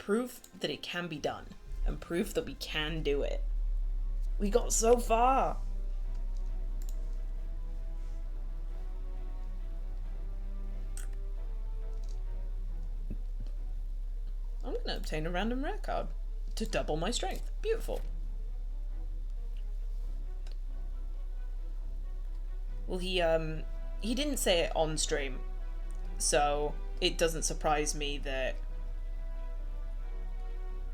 proof that it can be done. And proof that we can do it. We got so far! I'm gonna obtain a random rare card to double my strength. Beautiful. Well, he didn't say it on stream, so it doesn't surprise me that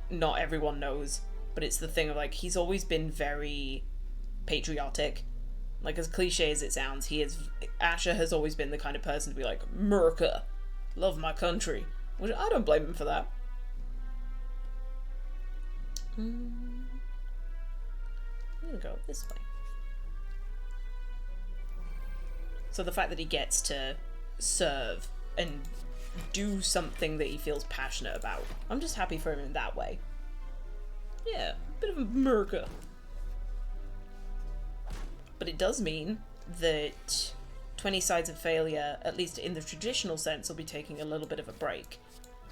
not everyone knows, but it's the thing of, like, he's always been very patriotic. Like, as cliche as it sounds, Asher has always been the kind of person to be like, Merca, love my country. Which I don't blame him for that. I'm gonna go this way. So the fact that he gets to serve and do something that he feels passionate about, I'm just happy for him in that way. Yeah, a bit of a Merca. But it does mean that 20 Sides of Failure, at least in the traditional sense, will be taking a little bit of a break.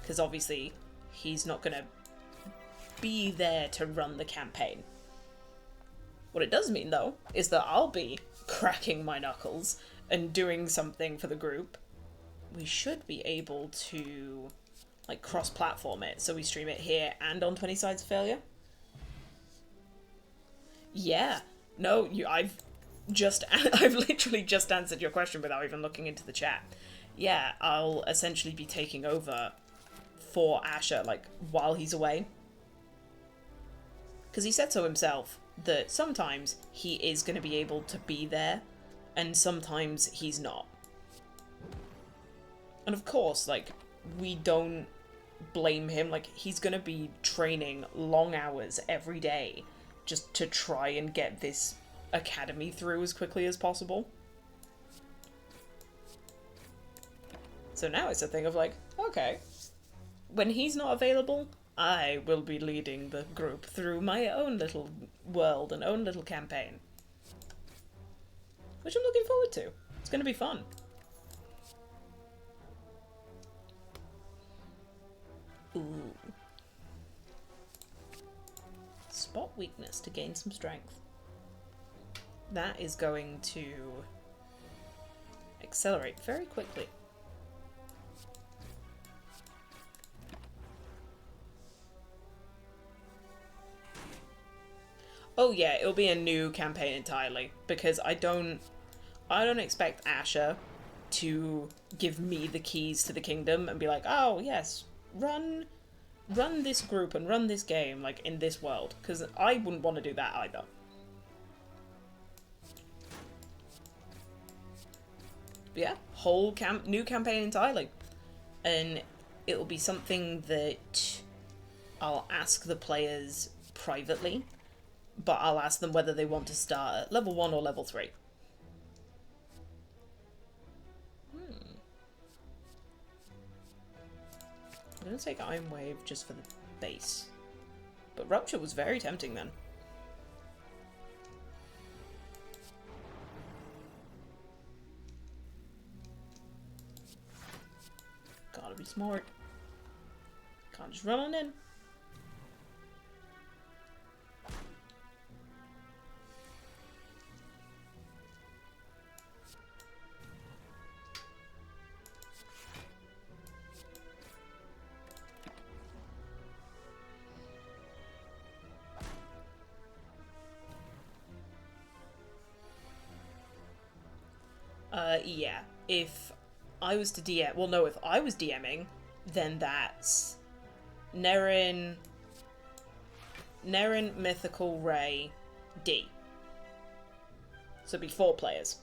Because obviously, he's not going to be there to run the campaign. What it does mean, though, is that I'll be cracking my knuckles and doing something for the group. We should be able to, like, cross-platform it, so we stream it here and on 20 Sides of Failure. Yeah. No, I've literally just answered your question without even looking into the chat. Yeah, I'll essentially be taking over for Asher, like, while he's away. Because he said so himself, that sometimes he is going to be able to be there, and sometimes he's not. And of course, like, we don't blame him. Like, he's going to be training long hours every day just to try and get this academy through as quickly as possible. So now it's a thing of like, okay, when he's not available, I will be leading the group through my own little world and own little campaign. Which I'm looking forward to. It's going to be fun. Ooh. Spot weakness to gain some strength. That is going to accelerate very quickly. Oh yeah, it'll be a new campaign entirely, because I don't expect Asher to give me the keys to the kingdom and be like, oh yes, run this group and run this game, like, in this world, because I wouldn't want to do that either. But yeah, whole new campaign entirely. And it'll be something that I'll ask the players privately, but I'll ask them whether they want to start at level 1 or level 3. I'm going to take Iron Wave just for the base. But Rupture was very tempting then. Gotta be smart. Can't just run on in. Yeah. If I was to DM... Well, no, if I was DMing, then that's Nerin, Mythical, Ray, D. So it'd be 4 players.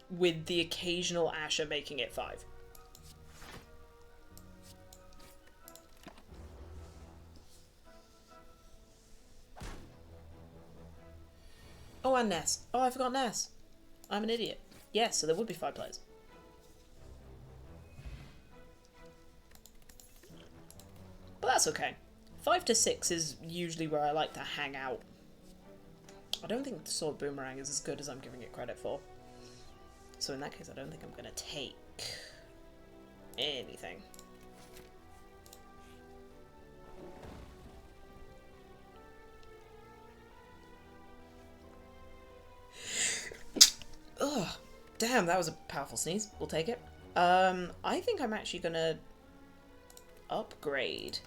With the occasional Asher making it 5. Oh, and Ness. Oh, I forgot Ness. I'm an idiot. Yes, so there would be 5 players. But that's okay. 5 to 6 is usually where I like to hang out. I don't think the Sword Boomerang is as good as I'm giving it credit for. So in that case, I don't think I'm going to take anything. Damn, that was a powerful sneeze. We'll take it. I think I'm actually gonna upgrade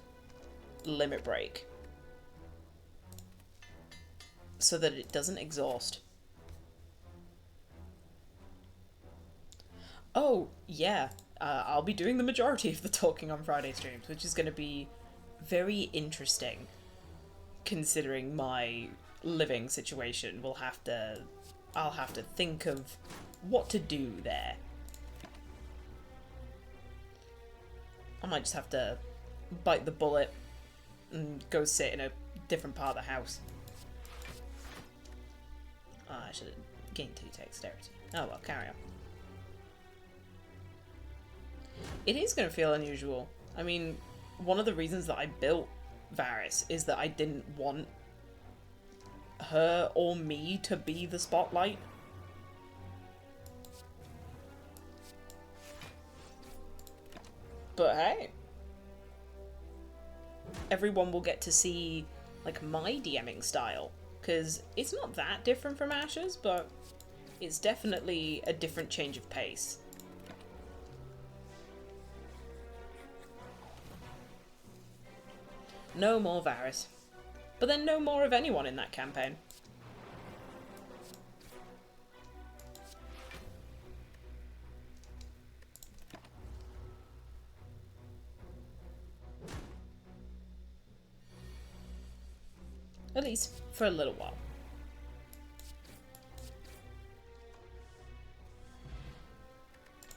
Limit Break so that it doesn't exhaust. Oh, yeah. I'll be doing the majority of the talking on Friday streams, which is going to be very interesting, considering my living situation. I'll have to think of what to do there. I might just have to bite the bullet and go sit in a different part of the house. Oh, I should have gained 2 dexterity. Oh well, carry on. It is going to feel unusual. I mean, one of the reasons that I built Varys is that I didn't want her or me to be the spotlight. But hey, everyone will get to see, like, my DMing style, because it's not that different from Ash's, but it's definitely a different change of pace. No more Varys. But then no more of anyone in that campaign. At least for a little while.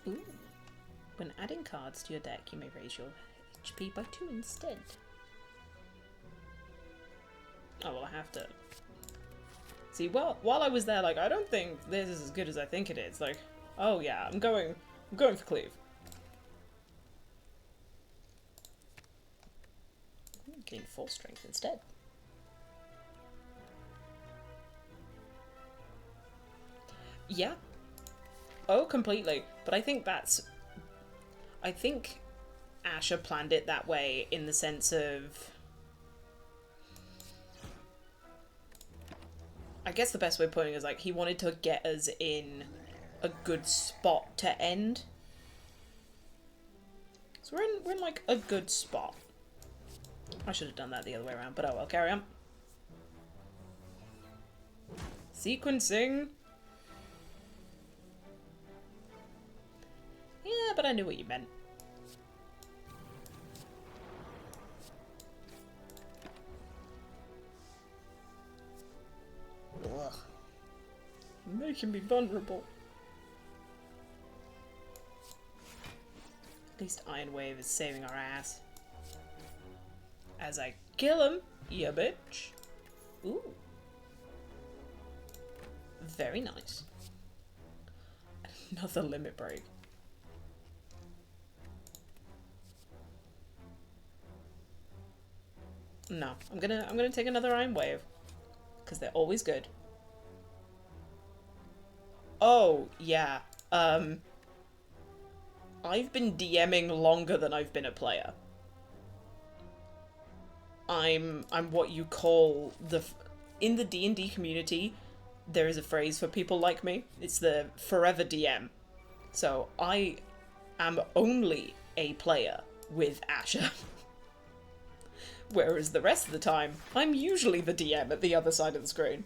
Ooh. When adding cards to your deck, you may raise your HP by 2 instead. Oh, well, I have to... See, well, while I was there, like, I don't think this is as good as I think it is. Like, oh yeah, I'm going for Cleave. I'm getting full strength instead. Yeah. Oh, completely. But I think that's... I think Asher planned it that way in the sense of... I guess the best way of putting it is, like, he wanted to get us in a good spot to end. So we're in like, a good spot. I should have done that the other way around, but oh well, carry on. Sequencing. Yeah, but I knew what you meant. Ugh. Making me vulnerable. At least Iron Wave is saving our ass. As I kill him, ya bitch. Ooh. Very nice. Another limit break. No, I'm gonna take another Iron Wave. Because they're always good. Oh, yeah. I've been DMing longer than I've been a player. I'm what you call in the D&D community, there is a phrase for people like me. It's the forever DM. So I am only a player with Asher. Whereas the rest of the time, I'm usually the DM at the other side of the screen.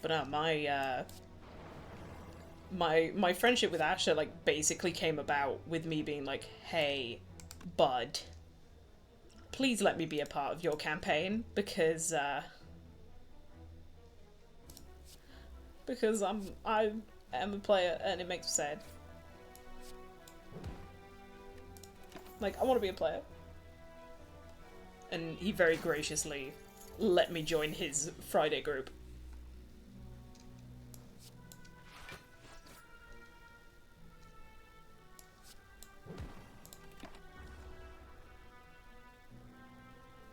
But my friendship with Asher, like, basically came about with me being like, hey, bud, please let me be a part of your campaign, because I am a player and it makes me sad. Like, I want to be a player. And he very graciously let me join his Friday group.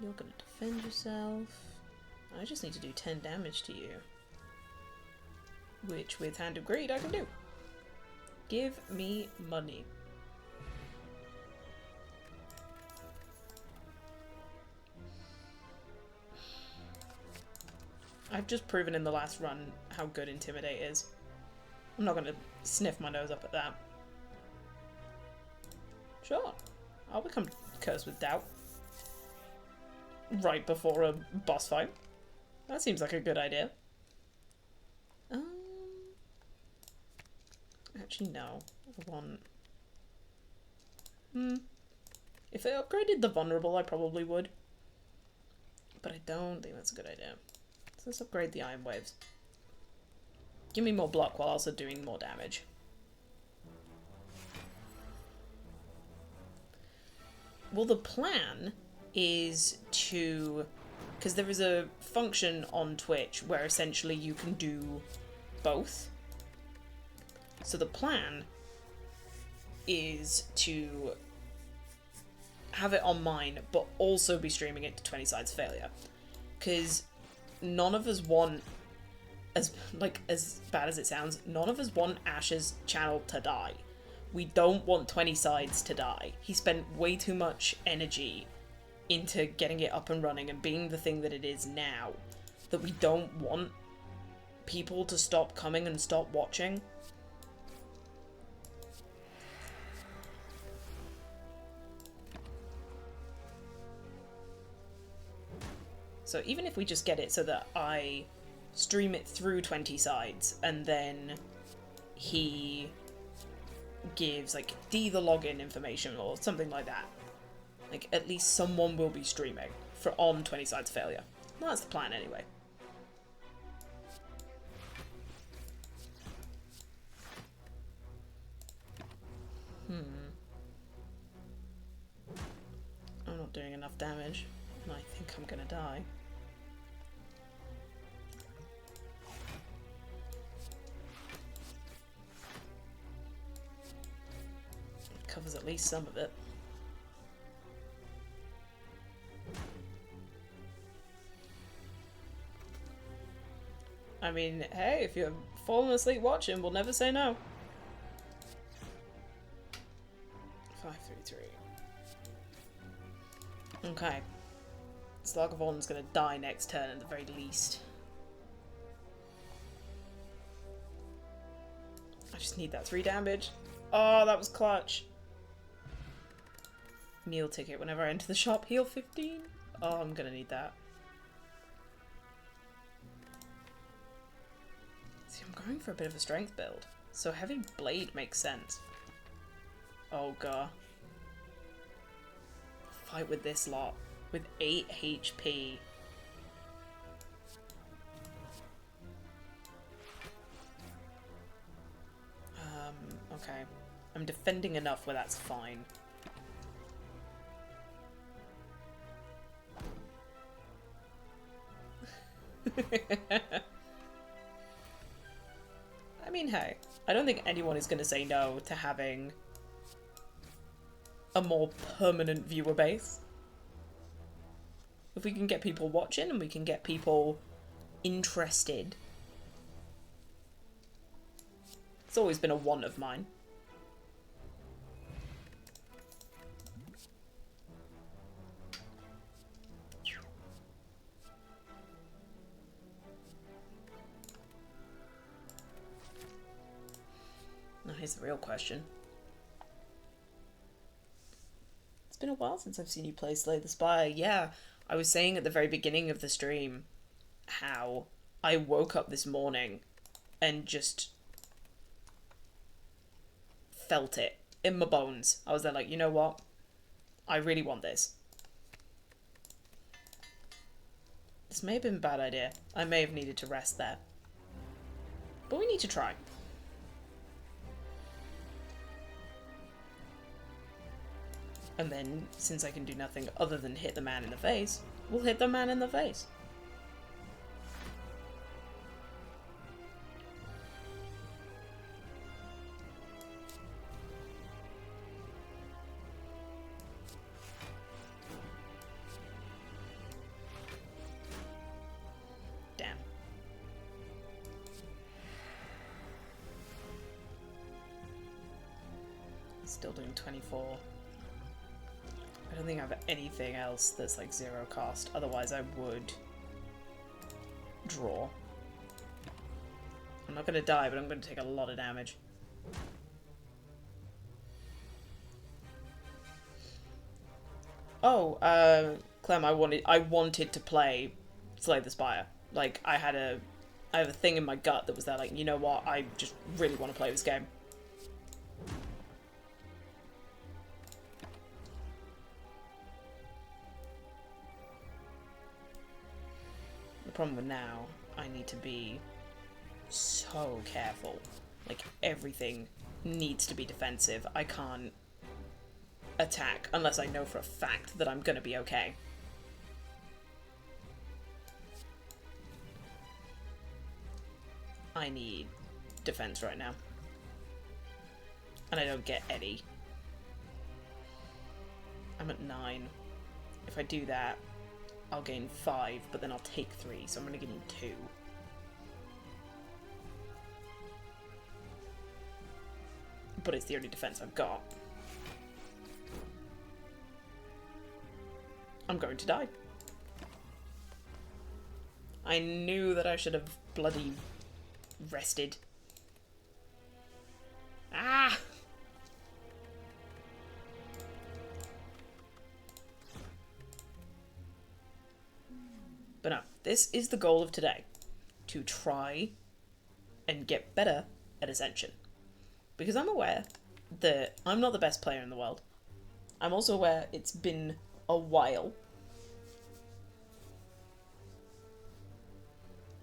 You're gonna defend yourself. I just need to do 10 damage to you. Which, with Hand of Greed, I can do. Give me money. I've just proven in the last run how good Intimidate is. I'm not going to sniff my nose up at that. Sure, I'll become cursed with doubt. Right before a boss fight. That seems like a good idea. Actually, no. I want... If it upgraded the vulnerable, I probably would. But I don't think that's a good idea. So let's upgrade the Iron Waves. Give me more block while also doing more damage. Well, the plan is to... Because there is a function on Twitch where essentially you can do both. So the plan is to have it on mine, but also be streaming it to 20 Sides Failure. Because none of us want, as bad as it sounds, none of us want Ash's channel to die. We don't want 20 Sides to die. He spent way too much energy into getting it up and running and being the thing that it is now, that we don't want people to stop coming and stop watching. So even if we just get it so that I stream it through 20 Sides and then he gives like the login information or something like that, like at least someone will be streaming for on 20 Sides Failure. Well, that's the plan anyway. I'm not doing enough damage and I think I'm gonna die. Covers at least some of it. I mean, hey, if you're falling asleep watching, we'll never say no. 533. Okay. Slagavon's gonna die next turn at the very least. I just need that 3 damage. Oh, that was clutch. Meal ticket whenever I enter the shop. Heal 15. Oh, I'm gonna need that. See, I'm going for a bit of a strength build, so heavy blade makes sense. Oh god. Fight with this lot with 8 HP. Okay. I'm defending enough where that's fine. I mean, hey, I don't think anyone is going to say no to having a more permanent viewer base. If we can get people watching and we can get people interested. It's always been a want of mine. Now here's the real question. It's been a while since I've seen you play Slay the Spire. Yeah, I was saying at the very beginning of the stream how I woke up this morning and just felt it in my bones. I was there like, you know what? I really want this. This may have been a bad idea. I may have needed to rest there. But we need to try. And then, since I can do nothing other than hit the man in the face, we'll hit the man in the face. Damn. Still doing 24. I don't think I have anything else that's like 0 cost, otherwise I would draw. I'm not going to die, but I'm going to take a lot of damage. Oh, Clem, I wanted to play Slay the Spire. Like, I have a thing in my gut that was there, like, you know what, I just really want to play this game. The problem with now, I need to be so careful. Like, everything needs to be defensive. I can't attack unless I know for a fact that I'm gonna be okay. I need defense right now. And I don't get any. I'm at 9. If I do that, I'll gain 5, but then I'll take 3, so I'm gonna gain 2. But it's the only defense I've got. I'm going to die. I knew that I should have bloody rested. Ah! But no, this is the goal of today. To try and get better at Ascension. Because I'm aware that I'm not the best player in the world. I'm also aware it's been a while.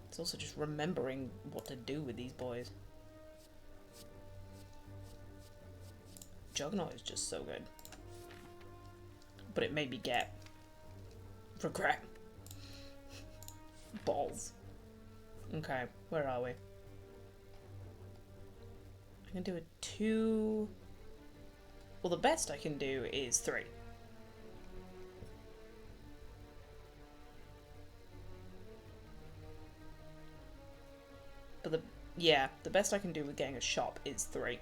It's also just remembering what to do with these boys. Juggernaut is just so good. But it made me get regret. Balls. Okay, where are we? I can do a 2. Well, the best I can do is 3. But the best I can do with getting a shop is 3.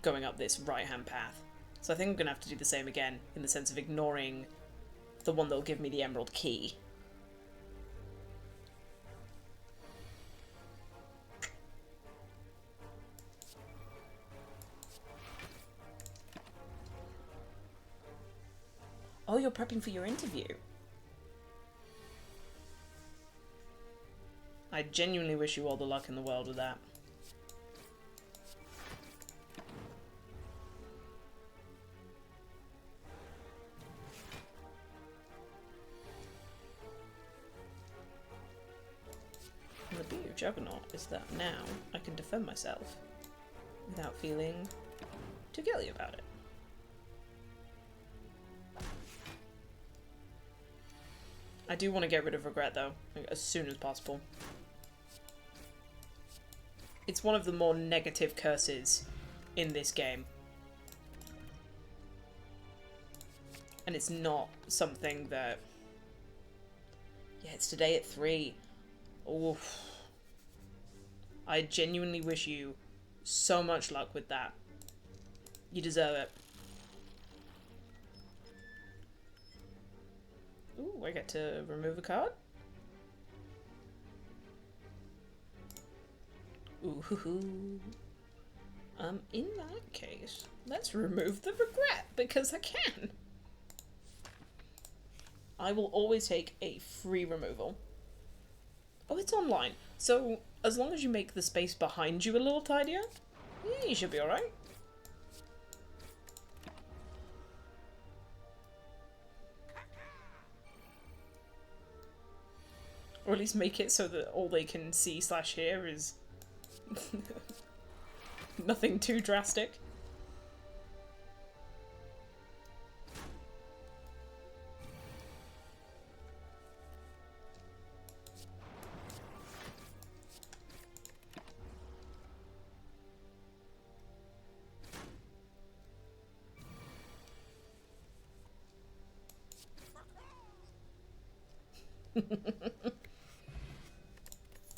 Going up this right-hand path. So I think I'm going to have to do the same again, in the sense of ignoring the one that will give me the emerald key. Oh, you're prepping for your interview. I genuinely wish you all the luck in the world with that. And the beauty of Juggernaut is that now I can defend myself without feeling too guilty about it. I do want to get rid of regret though, like, as soon as possible. It's one of the more negative curses in this game. And it's not something that... Yeah, it's today at 3. Oof. I genuinely wish you so much luck with that. You deserve it. Ooh, I get to remove a card? Ooh, hoo, hoo. In that case, let's remove the regret, because I can. I will always take a free removal. Oh, it's online. So, as long as you make the space behind you a little tidier, yeah, you should be alright. Or at least make it so that all they can see / hear is nothing too drastic.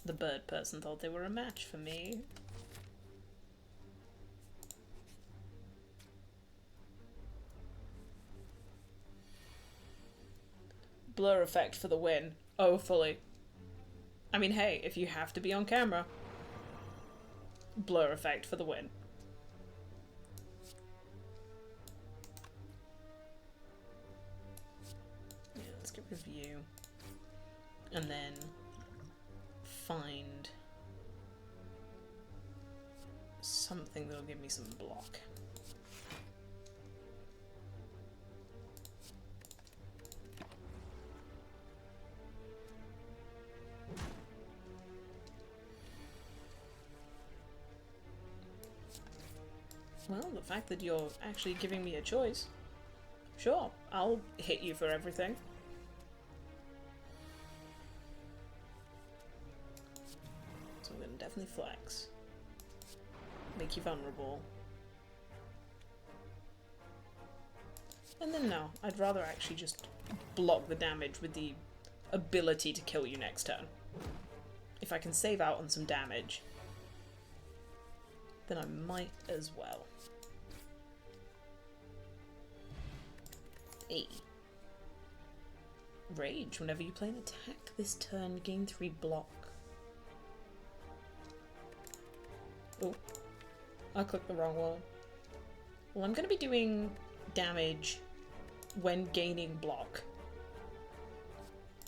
The bird person thought they were a match for me. Blur effect for the win. Oh, fully. I mean, hey, if you have to be on camera, blur effect for the win. Yeah, let's get rid of you. And then find something that'll give me some block. Well, the fact that you're actually giving me a choice, sure, I'll hit you for everything. So I'm gonna definitely flex. Make you vulnerable. And then no, I'd rather actually just block the damage with the ability to kill you next turn. If I can save out on some damage, then I might as well. Rage. Whenever you play an attack this turn, gain 3 block. Oh, I clicked the wrong one. Well, I'm going to be doing damage when gaining block.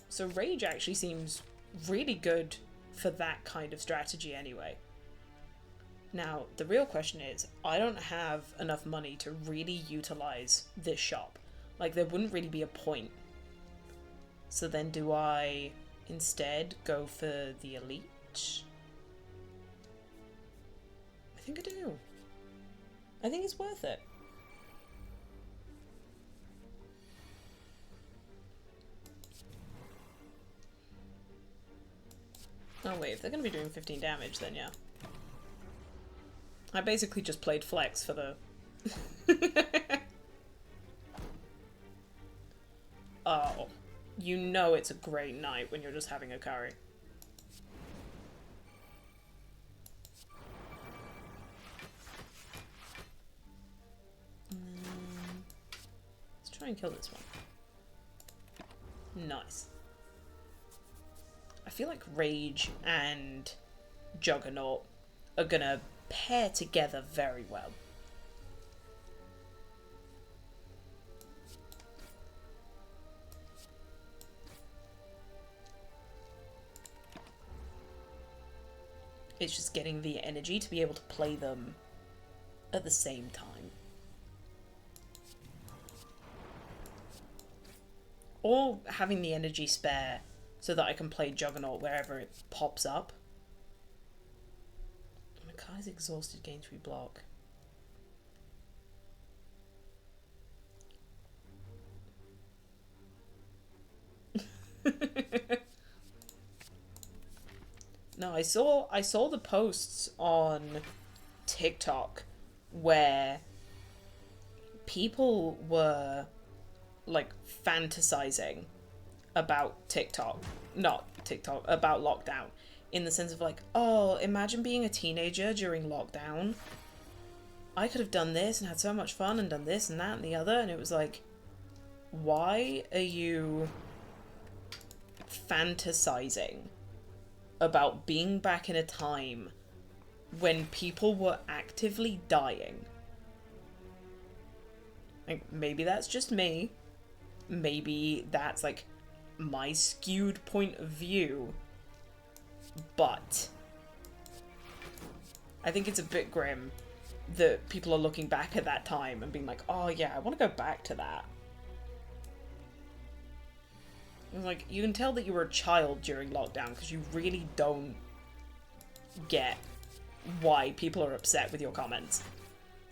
So Rage actually seems really good for that kind of strategy anyway. Now, the real question is, I don't have enough money to really utilize this shop. Like, there wouldn't really be a point. So then do I instead go for the elite? I think I do. I think it's worth it. Oh wait, if they're going to be doing 15 damage, then yeah. I basically just played flex for the... Oh, you know it's a great night when you're just having a curry. Let's try and kill this one. Nice. I feel like Rage and Juggernaut are gonna pair together very well. It's just getting the energy to be able to play them at the same time. Or having the energy spare so that I can play Juggernaut wherever it pops up. My card is exhausted, gain 3 block. No, I saw the posts on TikTok where people were like fantasizing about about lockdown, in the sense of like, oh, imagine being a teenager during lockdown. I could have done this and had so much fun and done this and that and the other, and it was like, why are you fantasizing about being back in a time when people were actively dying? Like, maybe that's just me. Maybe that's like my skewed point of view. But I think it's a bit grim that people are looking back at that time and being like, oh yeah, I want to go back to that. Like, you can tell that you were a child during lockdown because you really don't get why people are upset with your comments.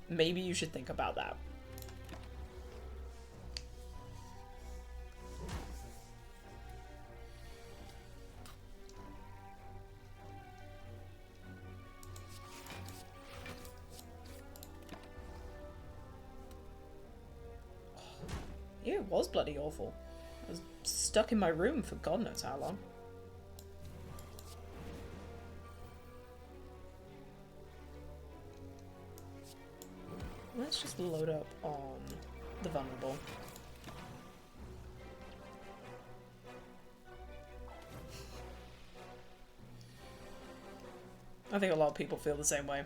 Maybe you should think about that. Yeah, it was bloody awful. I was stuck in my room for God knows how long. Let's just load up on the vulnerable. I think a lot of people feel the same way.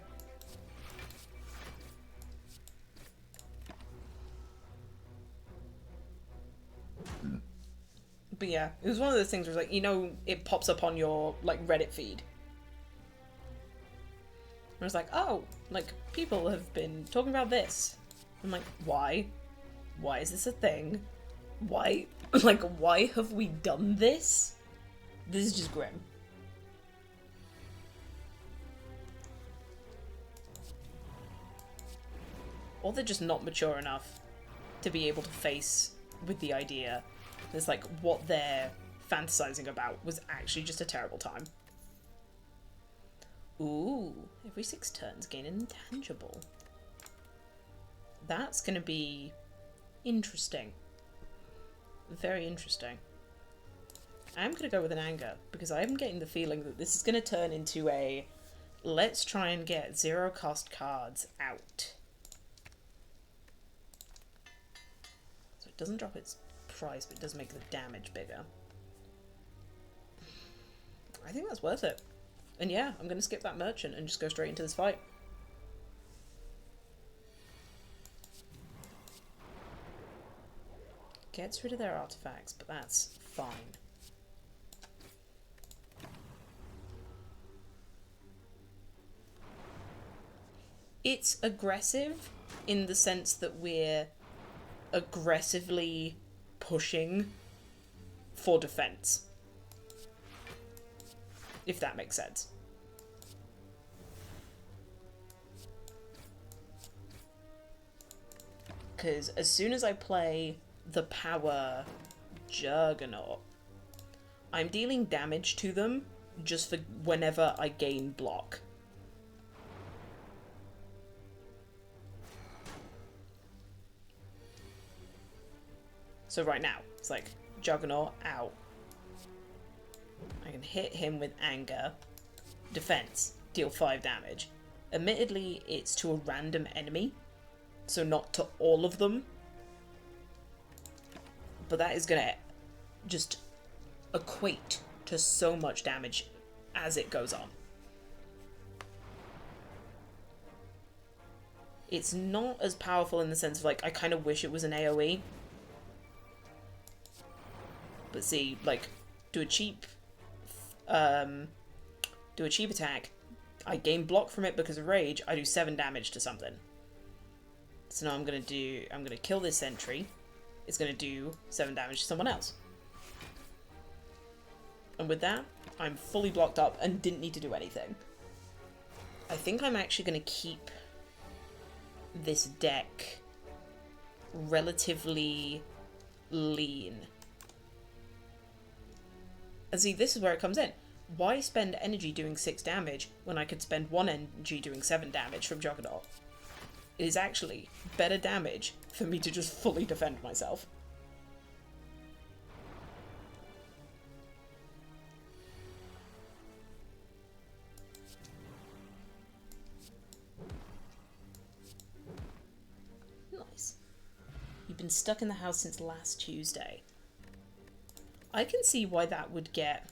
But yeah, it was one of those things where it's like, you know, it pops up on your, like, Reddit feed. I was like, oh, like, people have been talking about this. I'm like, why? Why is this a thing? Why? Like, why have we done this? This is just grim. Or they're just not mature enough to be able to face with the idea that, like, what they're fantasizing about was actually just a terrible time. Ooh, every 6 turns gain an intangible. That's gonna be interesting. Very interesting. I'm gonna go with an anger, because I'm getting the feeling that this is gonna turn into a let's try and get 0 cost cards out. So it doesn't drop its price, but it does make the damage bigger. I think that's worth it. And yeah, I'm gonna skip that merchant and just go straight into this fight. Gets rid of their artifacts, but that's fine. It's aggressive in the sense that we're aggressively pushing for defense. If that makes sense. Because as soon as I play the power Juggernaut, I'm dealing damage to them just for whenever I gain block. So right now, it's like, Juggernaut, out. I can hit him with anger. Defense, deal 5 damage. Admittedly, it's to a random enemy, so not to all of them. But that is gonna just equate to so much damage as it goes on. It's not as powerful in the sense of, like, I kind of wish it was an AoE. But see, like, do a cheap attack. I gain block from it because of rage. I do 7 damage to something. So now I'm gonna kill this sentry. It's gonna do 7 damage to someone else. And with that, I'm fully blocked up and didn't need to do anything. I think I'm actually gonna keep this deck relatively lean. And see, this is where it comes in. Why spend energy doing 6 damage when I could spend 1 energy doing 7 damage from Juggernaut? It is actually better damage for me to just fully defend myself. Nice. You've been stuck in the house since last Tuesday. I can see why that would get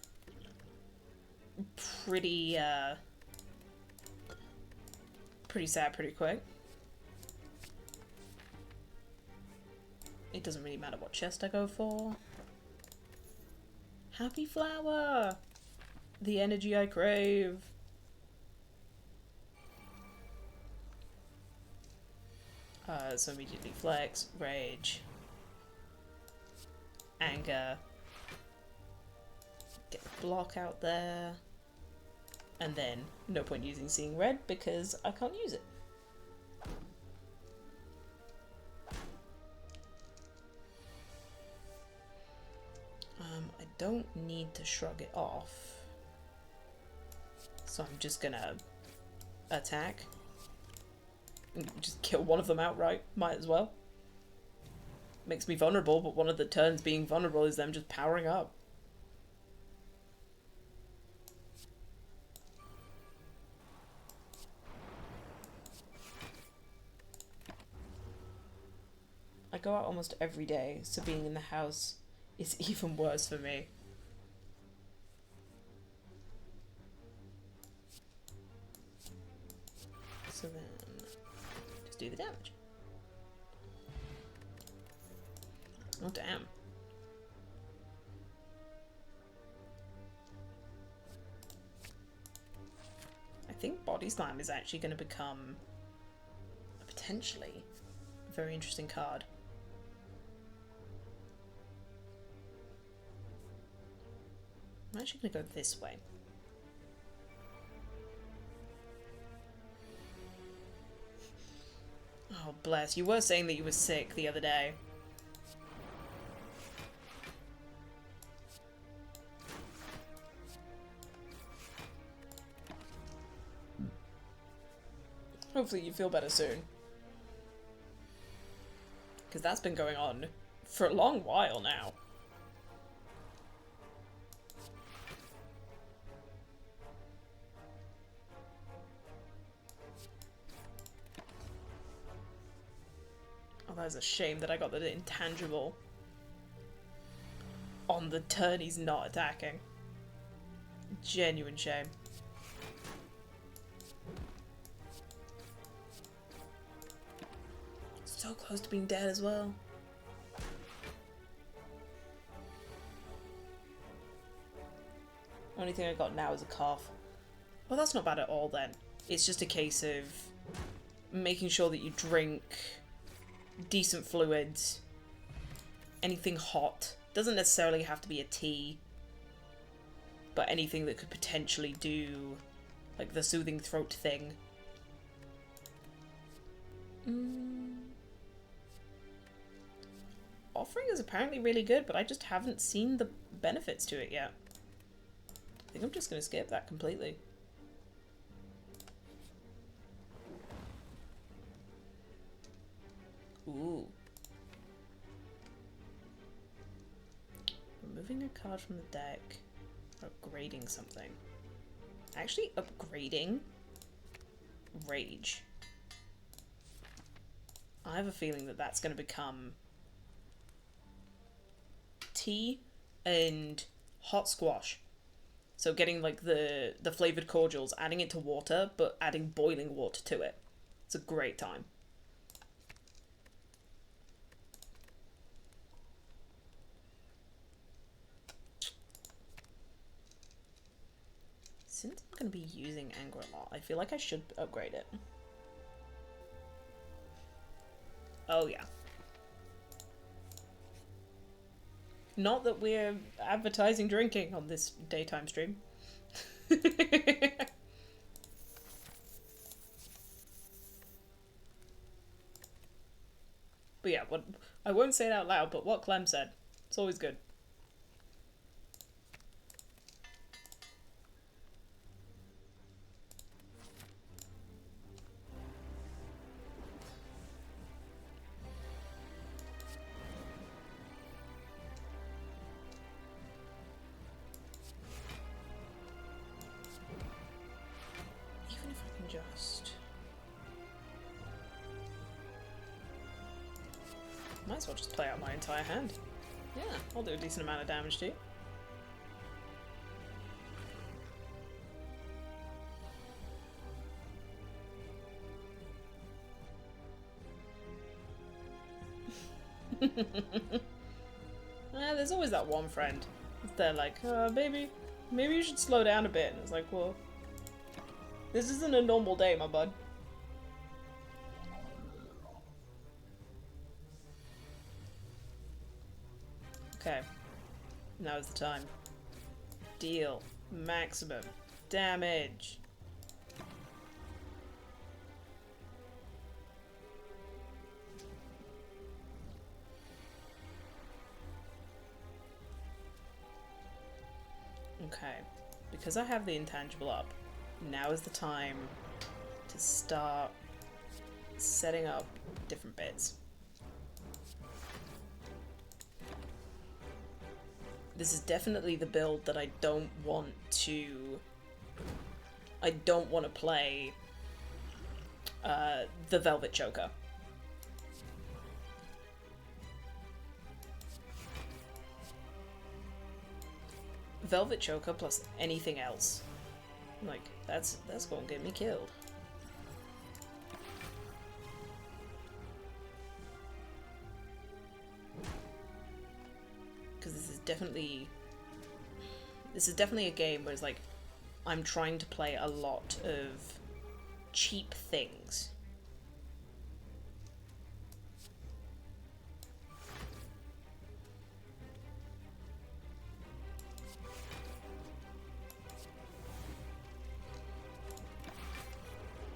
pretty sad pretty quick. It doesn't really matter what chest I go for. Happy flower! The energy I crave. So immediately flex, rage, anger. Get the block out there. And then, no point using Seeing Red because I can't use it. I don't need to shrug it off. So I'm just gonna attack. And just kill one of them outright. Might as well. Makes me vulnerable, but one of the turns being vulnerable is them just powering up. I go out almost every day, so being in the house is even worse for me. do the damage. Oh, damn. I think Body Slam is actually going to become a potentially very interesting card. I'm actually going to go this way. Oh, bless. You were saying that you were sick the other day. Hopefully you feel better soon. Because that's been going on for a long while now. Oh, that is a shame that I got the intangible on the turn he's not attacking. Genuine shame. So close to being dead as well. Only thing I got now is a cough. Well, that's not bad at all then. It's just a case of making sure that you drink decent fluids, anything hot. Doesn't necessarily have to be a tea, but anything that could potentially do like the soothing throat thing. Offering is apparently really good, but I just haven't seen the benefits to it yet. I think I'm just going to skip that completely. Ooh. Removing a card from the deck. Upgrading something. Actually, upgrading Rage. I have a feeling that that's going to become tea and hot squash. So getting like the flavored cordials, adding it to water, but adding boiling water to it. It's a great time. Since I'm going to be using anger a lot, I feel like I should upgrade it. Oh yeah. Not that we're advertising drinking on this daytime stream. But yeah, what I won't say it out loud, but what Clem said. It's always good. Might as well just play out my entire hand. Yeah, I'll do a decent amount of damage too. There's always that one friend. They're like, maybe you should slow down a bit. And it's like, well, this isn't a normal day, my bud. Okay, now is the time. Deal maximum damage. Okay, because I have the intangible up, now is the time to start setting up different bits. This is definitely the build that I don't want to play the Velvet Choker. Velvet Choker plus anything else. Like, that's gonna get me killed. Because this is definitely a game where it's like I'm trying to play a lot of cheap things.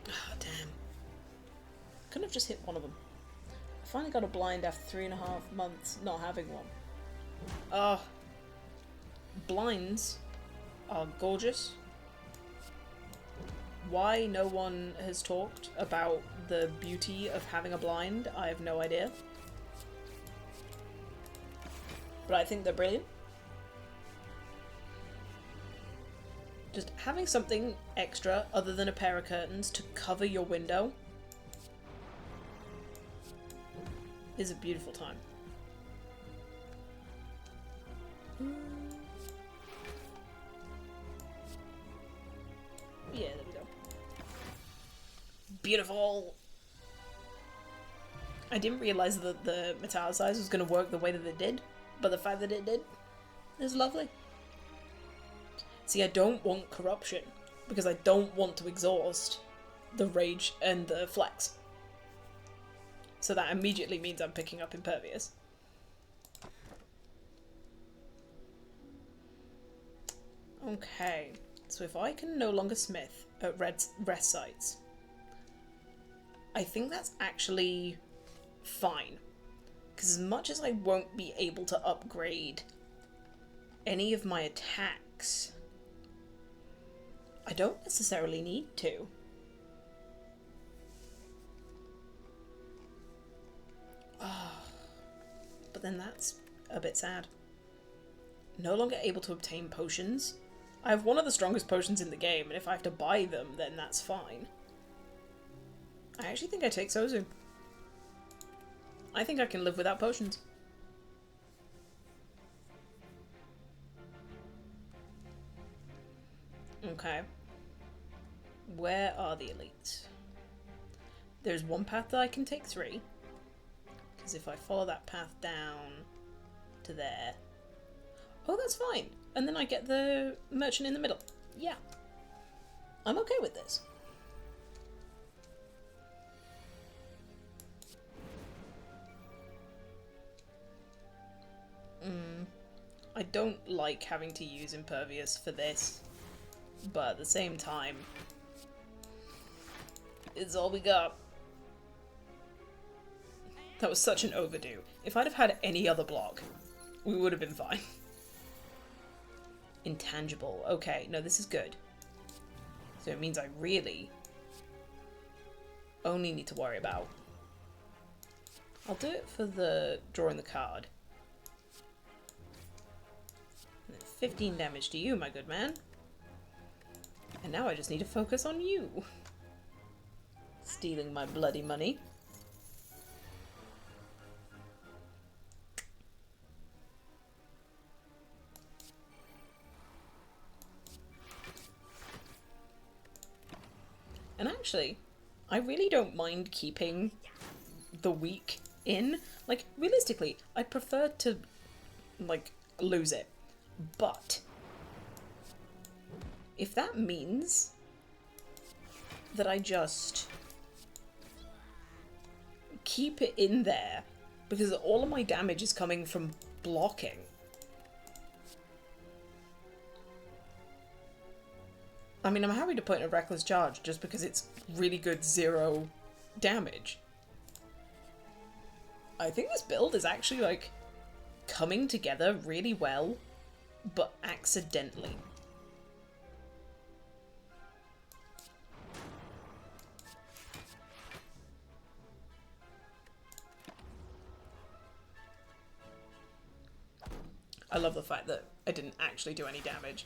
Oh, damn. Couldn't have just hit one of them. I finally got a blind after 3.5 months not having one. Oh. Blinds are gorgeous. Why no one has talked about the beauty of having a blind, I have no idea. But I think they're brilliant. Just having something extra other than a pair of curtains to cover your window is a beautiful time. Yeah, there we go. Beautiful! I didn't realise that the metallicize was going to work the way that it did, but the fact that it did is lovely. See, I don't want corruption, because I don't want to exhaust the rage and the flex. So that immediately means I'm picking up impervious. Okay, so if I can no longer smith at rest sites, I think that's actually fine. Because as much as I won't be able to upgrade any of my attacks, I don't necessarily need to. But then that's a bit sad. No longer able to obtain potions. I have one of the strongest potions in the game, and if I have to buy them, then that's fine. I actually think I take Sozu. I think I can live without potions. Okay. Where are the elites? There's one path that I can take 3. Because if I follow that path down to there... Oh, that's fine. And then I get the merchant in the middle. Yeah. I'm okay with this. I don't like having to use impervious for this. But at the same time, it's all we got. That was such an overdue. If I'd have had any other block, we would have been fine. Intangible. Okay, no, this is good. So it means I really only need to worry about... I'll do it for the drawing the card. 15 damage to you, my good man. And now I just need to focus on you. Stealing my bloody money. And actually, I really don't mind keeping the weak in. Like, realistically, I'd prefer to, like, lose it. But if that means that I just keep it in there because all of my damage is coming from blocking, I mean, I'm happy to put in a reckless charge just because it's really good 0 damage. I think this build is actually, like, coming together really well, but accidentally. I love the fact that I didn't actually do any damage.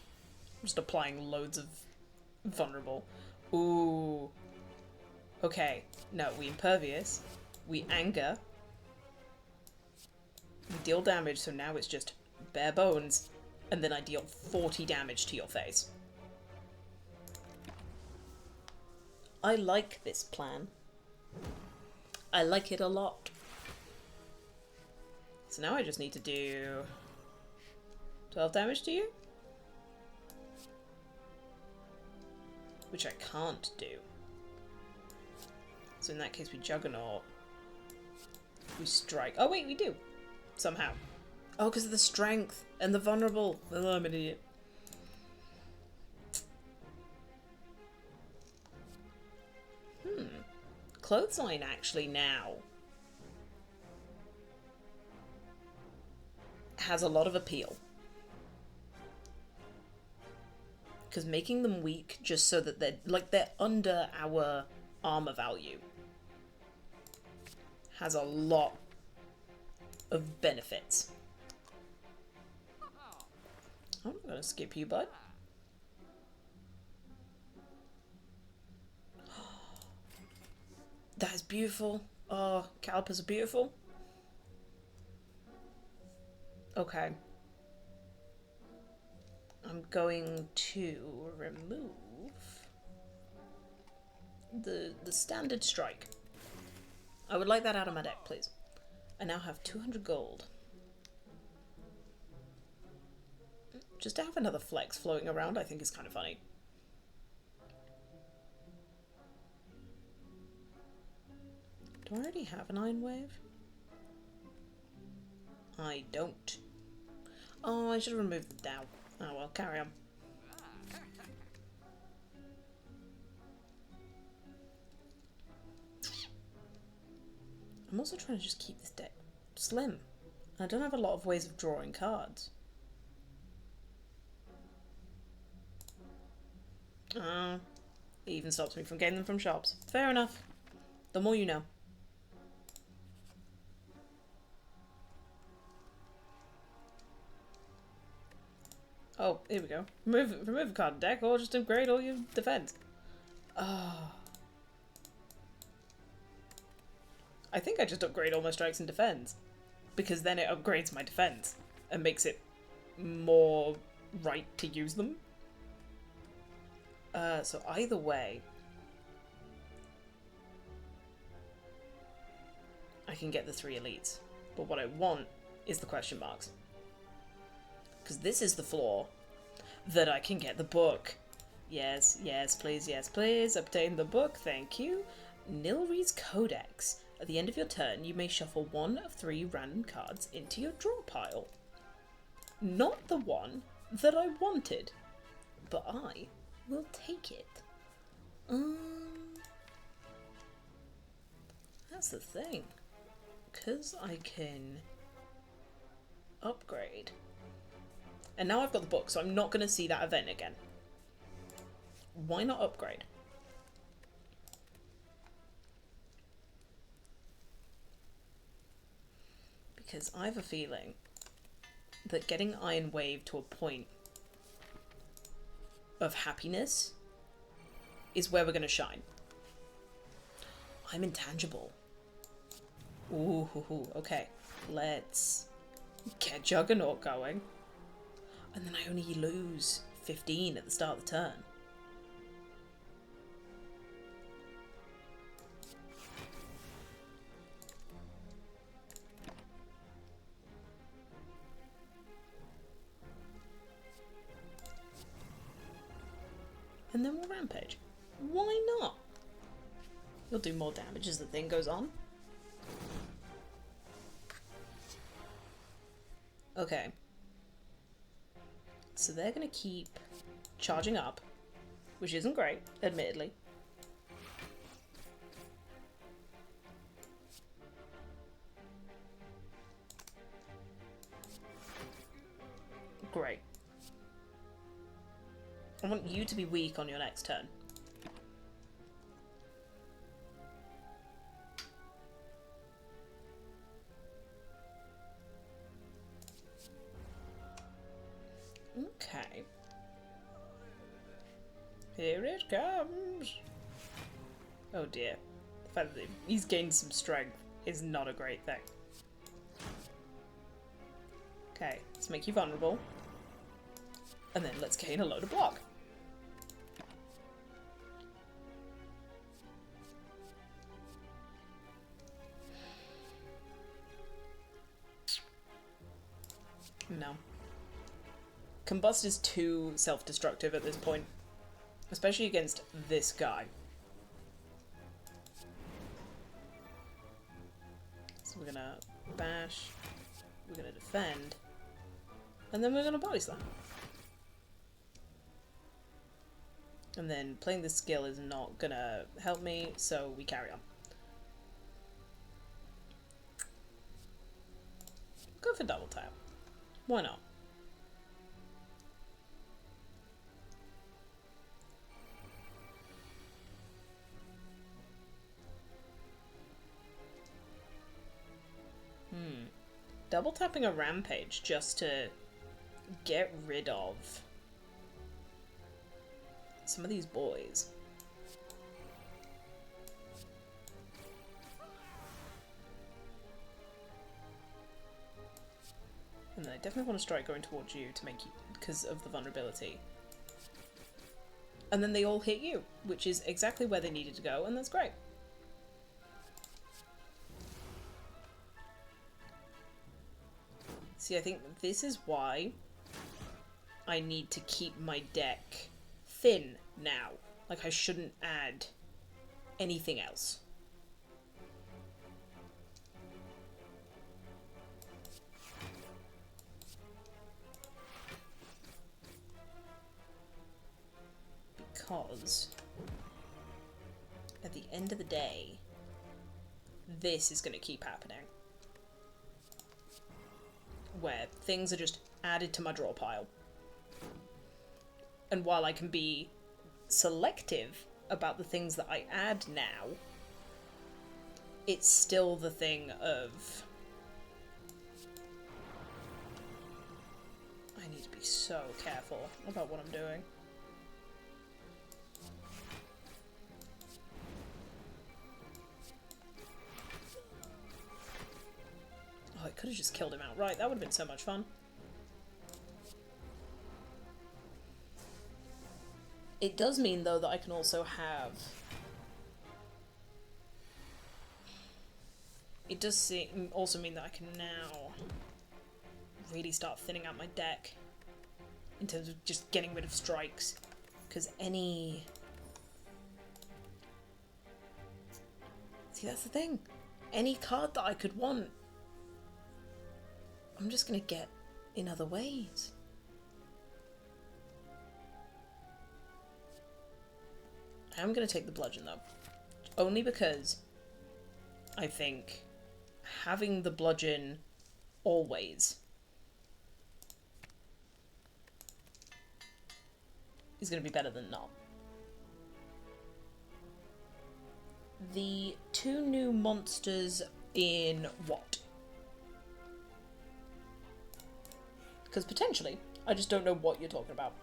I'm just applying loads of vulnerable. Ooh. Okay, no, we impervious. We anger. We deal damage, so now it's just bare bones. And then I deal 40 damage to your face. I like this plan. I like it a lot. So now I just need to do 12 damage to you? Which I can't do. So in that case we Juggernaut. We strike. Oh wait, we do. Somehow. Oh, because of the strength and the vulnerable. Oh, I'm an idiot. Clothesline actually now has a lot of appeal. Because making them weak just so that they're under our armor value has a lot of benefits. I'm not gonna skip you, bud. That is beautiful. Oh, calipers are beautiful. Okay. I'm going to remove the standard strike. I would like that out of my deck, please. I now have 200 gold. Just to have another flex floating around, I think is kind of funny. Do I already have an Iron Wave? I don't. Oh, I should have removed the Dow. Oh well, carry on. I'm also trying to just keep this deck slim. I don't have a lot of ways of drawing cards. It even stops me from getting them from shops. Fair enough. The more you know. Oh, here we go. Remove a card in deck or just upgrade all your defense. Oh. I think I just upgrade all my strikes and defense. Because then it upgrades my defense and makes it more right to use them. So either way, I can get the 3 elites. But what I want is the question marks. Because this is the floor that I can get the book. Yes, yes, please, yes, please. Obtain the book, thank you. Nilri's Codex. At the end of your turn, you may shuffle 1 of 3 random cards into your draw pile. Not the one that I wanted, but I will take it. That's the thing. Because I can upgrade. And now I've got the book, so I'm not going to see that event again. Why not upgrade? Because I have a feeling that getting Iron Wave to a point of happiness is where we're going to shine. I'm intangible. Ooh, okay. Let's get Juggernaut going. And then I only lose 15 at the start of the turn. And then we'll rampage. Why not? You'll do more damage as the thing goes on. Okay. So they're going to keep charging up, which isn't great, admittedly. Great. I want you to be weak on your next turn. Okay. Here it comes. Oh dear. The fact that he's gained some strength is not a great thing. Okay, let's make you vulnerable. And then let's gain a load of block. No. Combust is too self-destructive at this point. Especially against this guy. So we're gonna bash, we're gonna defend, and then we're gonna body slam. And then playing this skill is not gonna help me, so we carry on. Go for double tap. Why not? Double tapping a rampage just to get rid of some of these boys. And then I definitely want to strike going towards you to make you, because of the vulnerability. And then they all hit you, which is exactly where they needed to go, and that's great. See, I think this is why I need to keep my deck thin now. Like, I shouldn't add anything else. Because at the end of the day, this is going to keep happening. Where things are just added to my draw pile. And while I can be selective about the things that I add now, it's still the thing of... I need to be so careful about what I'm doing. Oh, I could have just killed him outright. That would have been so much fun. It does mean, though, that I can also have... It does also mean that I can now really start thinning out my deck in terms of just getting rid of strikes. Because any... See, that's the thing. Any card that I could want, I'm just going to get in other ways. I'm going to take the bludgeon, though. Only because I think having the bludgeon always is going to be better than not. The two new monsters in what? Because potentially, I just don't know what you're talking about.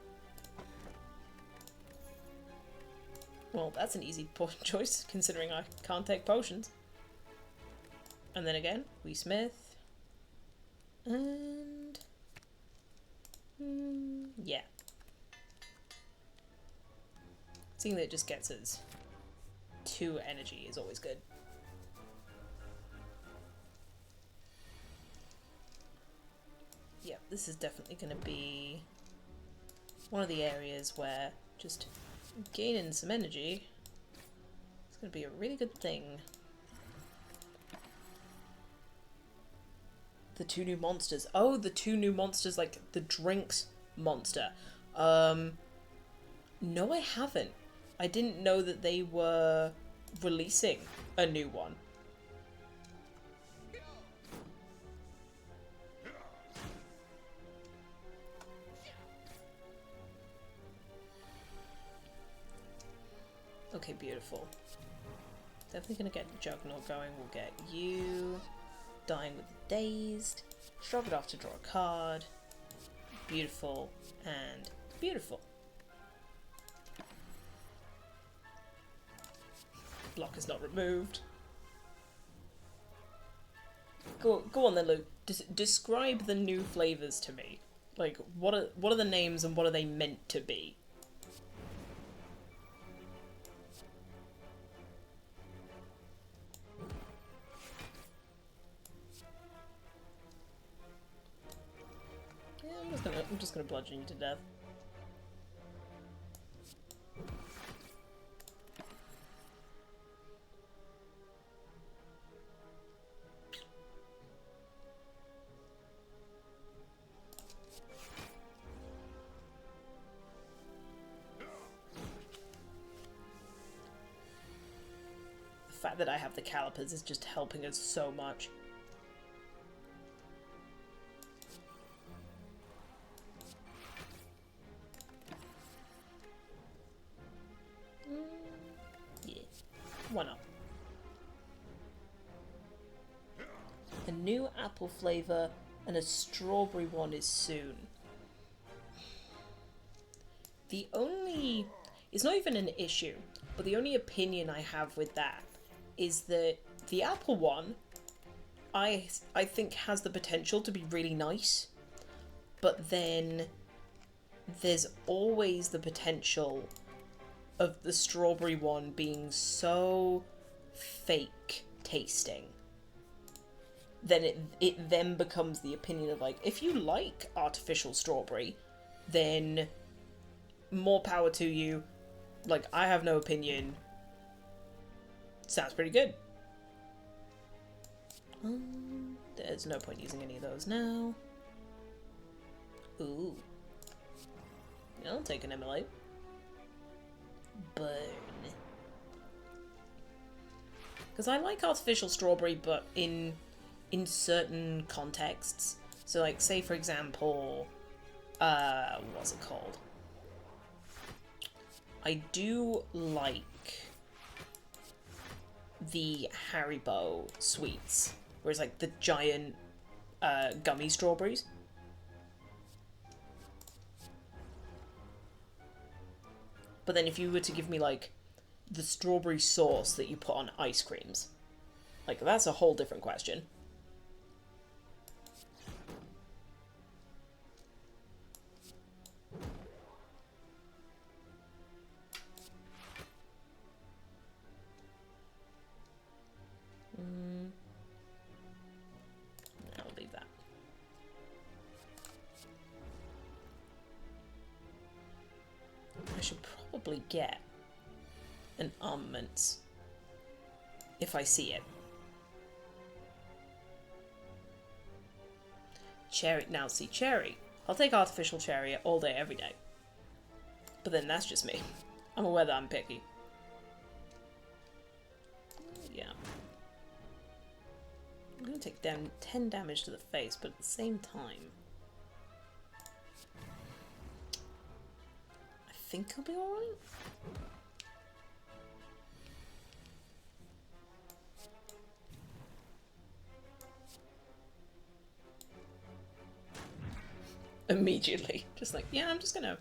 Well, that's an easy choice, considering I can't take potions. And then again, we smith. And... yeah. Seeing that it just gets us 2 energy is always good. Yeah, this is definitely going to be one of the areas where just gaining some energy is going to be a really good thing. The 2 new monsters. Oh, the 2 new monsters, like the drinks monster. No, I haven't. I didn't know that they were releasing a new one. Okay, beautiful. Definitely gonna get Juggernaut going. We'll get you. Dying with the Dazed. Shrug it off to draw a card. Beautiful and beautiful. Block is not removed. Go on then, Luke. Describe the new flavors to me. Like, what are the names and what are they meant to be? I'm just gonna bludgeon you to death. The fact that I have the calipers is just helping us so much. Yeah, why not? A new apple flavour and a strawberry one is soon. The only... It's not even an issue, but the only opinion I have with that is that the apple one, I think has the potential to be really nice, but then there's always the potential of the strawberry one being so fake tasting. Then it then becomes the opinion of like, if you like artificial strawberry, then more power to you. Like, I have no opinion. Sounds pretty good. There's no point using any of those now. Ooh. I'll take an immolate. Burn. Because I like artificial strawberry, but in certain contexts. So, like, say for example, what's it called? I do like the Haribo sweets, where it's like the giant gummy strawberries. But then if you were to give me like the strawberry sauce that you put on ice creams, like that's a whole different question. I'll leave that. I should probably get an armaments if I see it. Cherry. Now, see, cherry. I'll take artificial cherry all day, every day. But then that's just me. I'm aware that I'm picky. Yeah. I'm going to take down 10 damage to the face, but at the same time, I think I'll be alright. Immediately. Just like, yeah, I'm just going to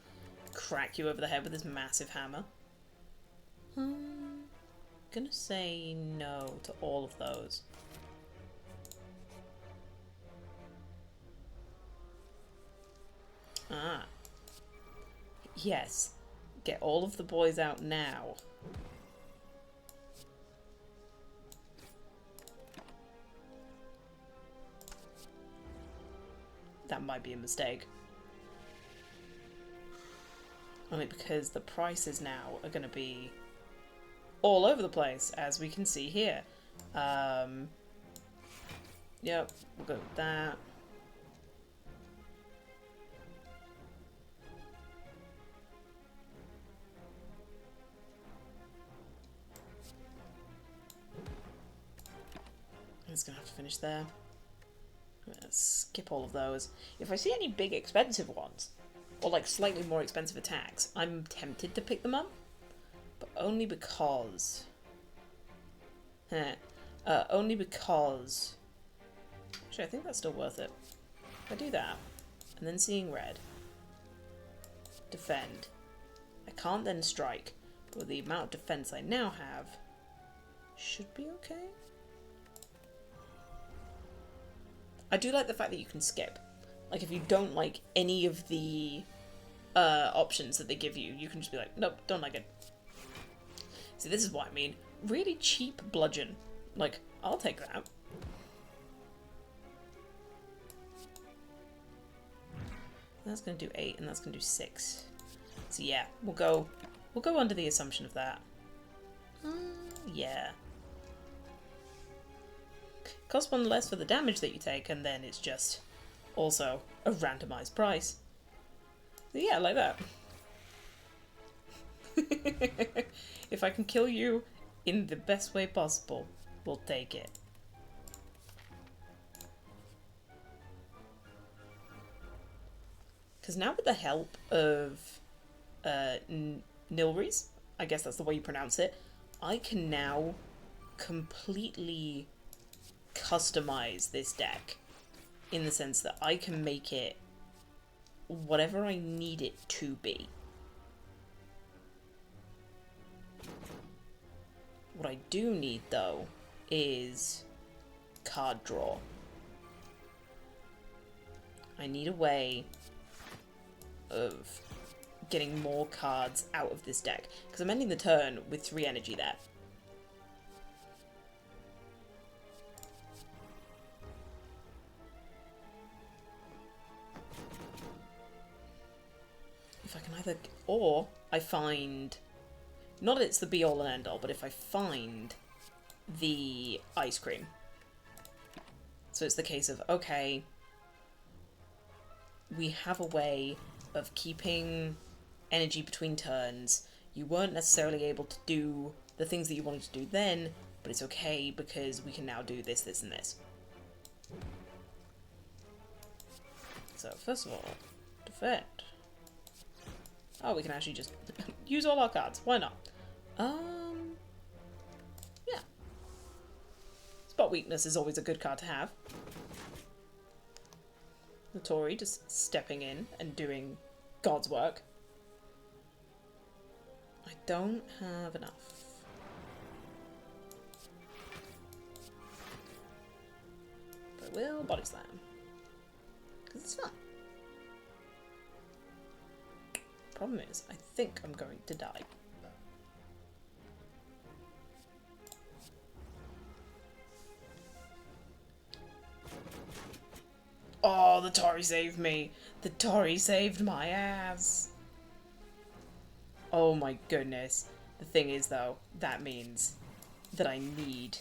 crack you over the head with this massive hammer. Gonna say no to all of those. Ah. Yes. Get all of the boys out now. That might be a mistake. Only because the prices now are going to be all over the place, as we can see here. Yep, we'll go with that. It's going to have to finish there. I'm going to skip all of those. If I see any big expensive ones, or like slightly more expensive attacks, I'm tempted to pick them up. But only because... only because... Actually, I think that's still worth it. If I do that, and then seeing red, defend. I can't then strike, but with the amount of defense I now have, should be okay. I do like the fact that you can skip. Like, if you don't like any of the options that they give you, you can just be like, nope, don't like it. See, this is what I mean. Really cheap bludgeon. Like, I'll take that. That's gonna do 8, and that's gonna do 6. So yeah, we'll go under the assumption of that. Yeah. Costs 1 less for the damage that you take, and then it's just also a randomized price. So yeah, like that. If I can kill you in the best way possible, we'll take it. Because now with the help of Nilries, I guess that's the way you pronounce it, I can now completely customize this deck in the sense that I can make it whatever I need it to be. What I do need, though, is card draw. I need a way of getting more cards out of this deck, because I'm ending the turn with 3 energy there. If I can either... Or I find... Not that it's the be-all and end-all, but if I find the ice cream. So it's the case of, okay, we have a way of keeping energy between turns. You weren't necessarily able to do the things that you wanted to do then, but it's okay because we can now do this, this, and this. So, first of all, defend. Oh, we can actually just use all our cards. Why not? Yeah. Spot weakness is always a good card to have. The Tory just stepping in and doing God's work. I don't have enough. But I will body slam. Because it's fun. Problem is, I think I'm going to die. Oh, the Tory saved me. The Tory saved my ass. Oh my goodness. The thing is, though, that means that I need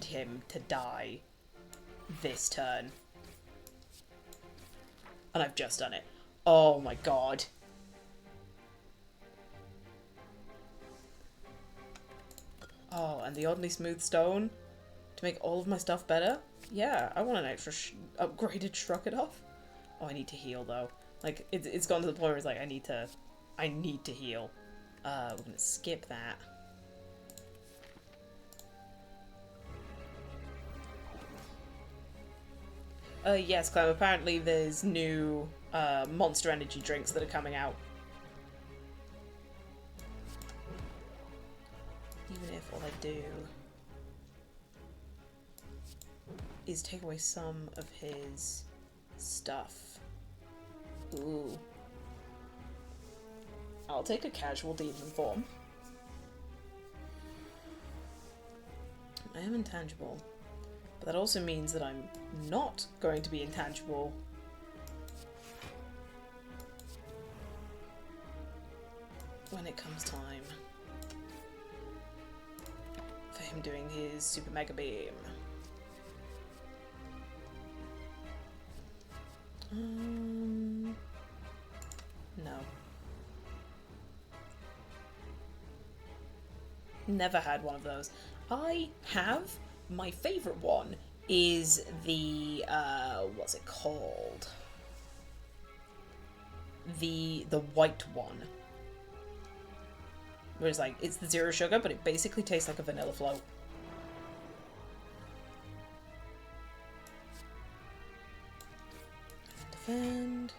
him to die this turn. And I've just done it. Oh my god. Oh, and the oddly smooth stone to make all of my stuff better? Yeah, I want an extra upgraded Shrug It Off. Oh, I need to heal though. Like, it's gone to the point where it's like, I need to heal. We're gonna skip that. Yes, Clem, apparently there's new Monster Energy drinks that are coming out. Even if all I do is take away some of his stuff. Ooh. I'll take a casual demon form. I am intangible. But that also means that I'm not going to be intangible when it comes time for him doing his Super Mega Beam. No. Never had one of those. I have. My favourite one is the, what's it called? The white one. Where it's like, it's the zero sugar, but it basically tastes like a vanilla float. Defend.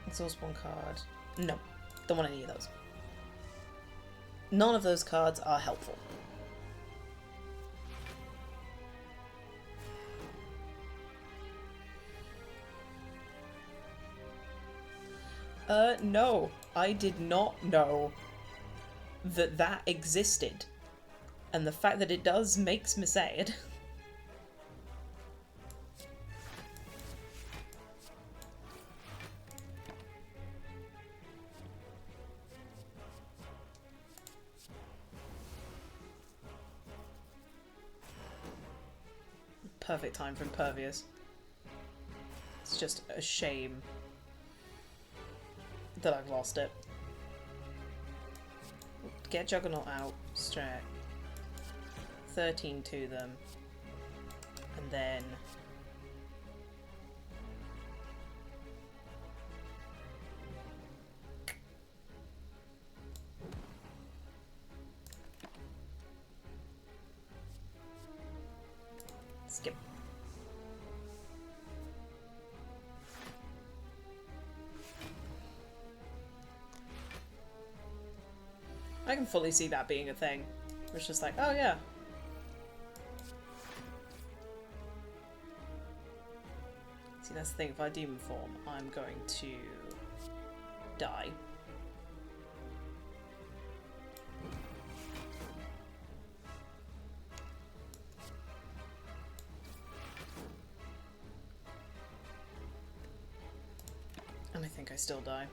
Exhaust one card. No, don't want any of those. None of those cards are helpful. No. I did not know that that existed. And the fact that it does makes me sad. perfect time for Impervious. It's just a shame that I've lost it. Get Juggernaut out, strat. 13 to them. And then... skip. I can fully see that being a thing. It's just like, oh yeah. See, that's the thing. If I demon form, I'm going to die. And I think I still die.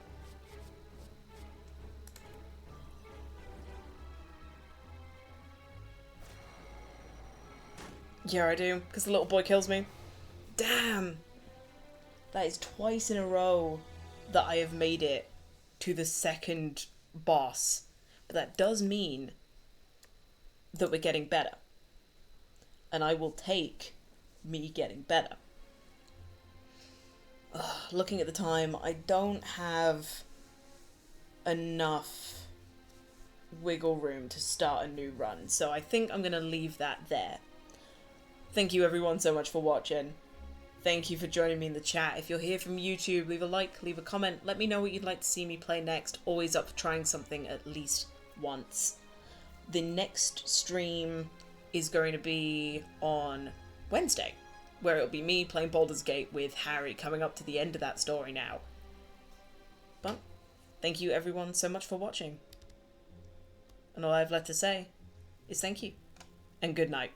Yeah, I do, because the little boy kills me. Damn! That is twice in a row that I have made it to the second boss. But that does mean that we're getting better. And I will take me getting better. Looking at the time, I don't have enough wiggle room to start a new run. So I think I'm going to leave that there. Thank you everyone so much for watching. Thank you for joining me in the chat. If you're here from YouTube, leave a like, leave a comment. Let me know what you'd like to see me play next. Always up for trying something at least once. The next stream is going to be on Wednesday, where it'll be me playing Baldur's Gate with Harry, coming up to the end of that story now. But thank you everyone so much for watching. And all I've left to say is thank you and good night.